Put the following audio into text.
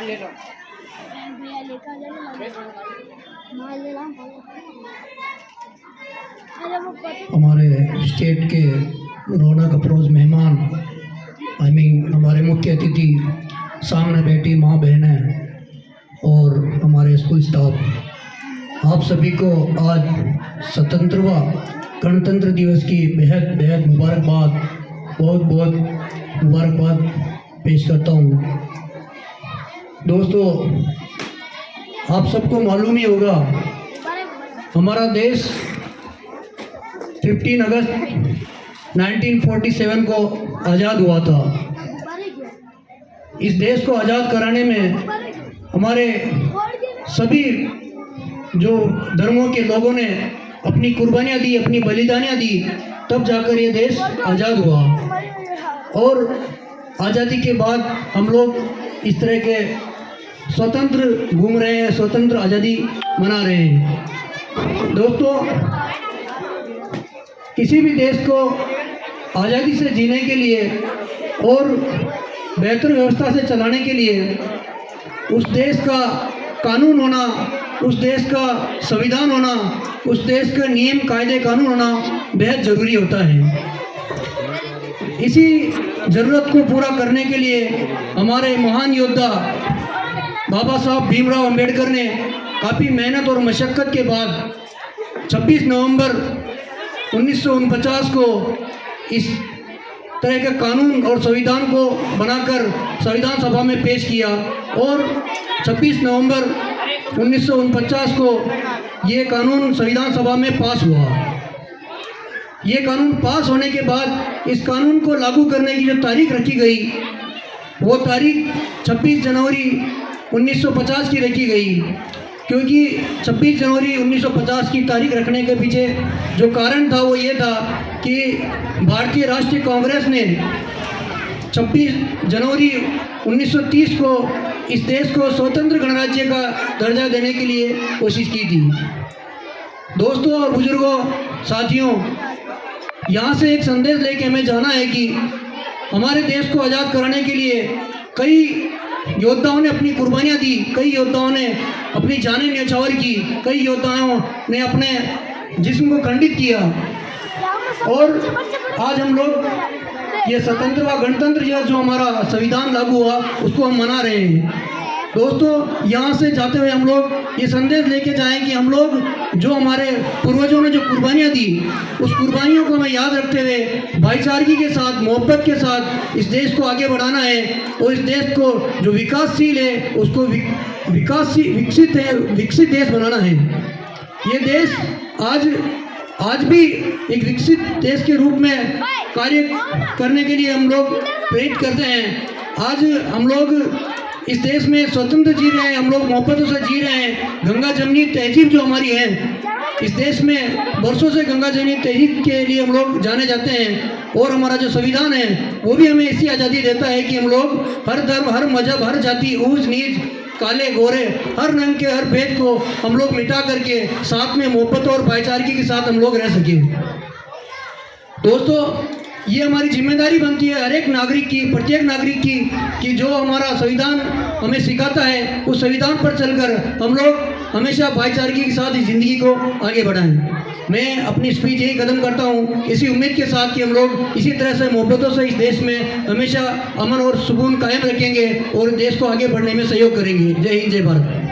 ले लो। हमारे स्टेट के रौनक अफरोज मेहमान हमारे मुख्य अतिथि, सामने बैठी माँ बहनें और हमारे स्कूल स्टाफ, आप सभी को आज स्वतंत्रता गणतंत्र दिवस की बेहद बेहद बहुत मुबारकबाद पेश करता हूँ। दोस्तों, आप सबको मालूम ही होगा, हमारा देश 15 अगस्त 1947 को आज़ाद हुआ था। इस देश को आज़ाद कराने में हमारे सभी जो धर्मों के लोगों ने अपनी कुर्बानियाँ दी, अपनी बलिदानियाँ दी, तब जाकर ये देश आज़ाद हुआ। और आज़ादी के बाद हम लोग इस तरह के स्वतंत्र घूम रहे हैं, स्वतंत्र आज़ादी मना रहे हैं। दोस्तों, किसी भी देश को आज़ादी से जीने के लिए और बेहतर व्यवस्था से चलाने के लिए उस देश का कानून होना, उस देश का संविधान होना, उस देश का नियम कायदे कानून होना बेहद ज़रूरी होता है। इसी ज़रूरत को पूरा करने के लिए हमारे महान योद्धा बाबा साहब भीमराव अंबेडकर ने काफ़ी मेहनत और मशक्क़त के बाद 26 नवंबर 1949 को इस तरह के कानून और संविधान को बनाकर संविधान सभा में पेश किया और 26 नवंबर 1949 को ये कानून संविधान सभा में पास हुआ। ये कानून पास होने के बाद इस कानून को लागू करने की जो तारीख रखी गई, वो तारीख 26 जनवरी 1950 की रखी गई, क्योंकि 26 जनवरी 1950 की तारीख रखने के पीछे जो कारण था वो ये था कि भारतीय राष्ट्रीय कांग्रेस ने 26 जनवरी 1930 को इस देश को स्वतंत्र गणराज्य का दर्जा देने के लिए कोशिश की थी। दोस्तों और बुजुर्गों, साथियों, यहाँ से एक संदेश लेके हमें जाना है कि हमारे देश को आज़ाद कराने के लिए कई योद्धाओं ने अपनी कुर्बानियाँ दी, कई योद्धाओं ने अपनी जानें न्यौछावर की, कई योद्धाओं ने अपने जिस्म को खंडित किया और आज हम लोग ये स्वतंत्रता गणतंत्र दिवस जो हमारा संविधान लागू हुआ उसको हम मना रहे हैं। दोस्तों, यहाँ से जाते हुए हम लोग ये संदेश लेके जाएं कि हम लोग जो हमारे पूर्वजों ने जो कुर्बानियाँ दी, उस कुर्बानियों को हमें याद रखते हुए भाईचारगी के साथ, मोहब्बत के साथ इस देश को आगे बढ़ाना है और इस देश को जो विकासशील है उसको विकसित देश बनाना है। ये देश आज भी एक विकसित देश के रूप में कार्य करने के लिए हम लोग प्रेरित करते हैं। आज हम लोग इस देश में स्वतंत्र जी रहे हैं, हम लोग मोहब्बतों से जी रहे हैं। गंगा जमनी तहजीब जो हमारी है, इस देश में वर्षों से गंगा जमनी तहजीब के लिए हम लोग जाने जाते हैं और हमारा जो संविधान है वो भी हमें ऐसी आज़ादी देता है कि हम लोग हर धर्म, हर मजहब, हर जाति, ऊंच नीच, काले गोरे, हर रंग के हर भेद को हम लोग मिटा करके साथ में मोहब्बत और भाईचारगी के साथ हम लोग रह सकें। दोस्तों, ये हमारी जिम्मेदारी बनती है हर एक नागरिक की, प्रत्येक नागरिक की, कि जो हमारा संविधान हमें सिखाता है उस संविधान पर चलकर हम लोग हमेशा भाईचारगी के साथ इस ज़िंदगी को आगे बढ़ाएं। मैं अपनी स्पीच यही खत्म करता हूँ, इसी उम्मीद के साथ कि हम लोग इसी तरह से मोहब्बतों से इस देश में हमेशा अमन और सुकून कायम रखेंगे और देश को आगे बढ़ने में सहयोग करेंगे। जय हिंद, जय भारत।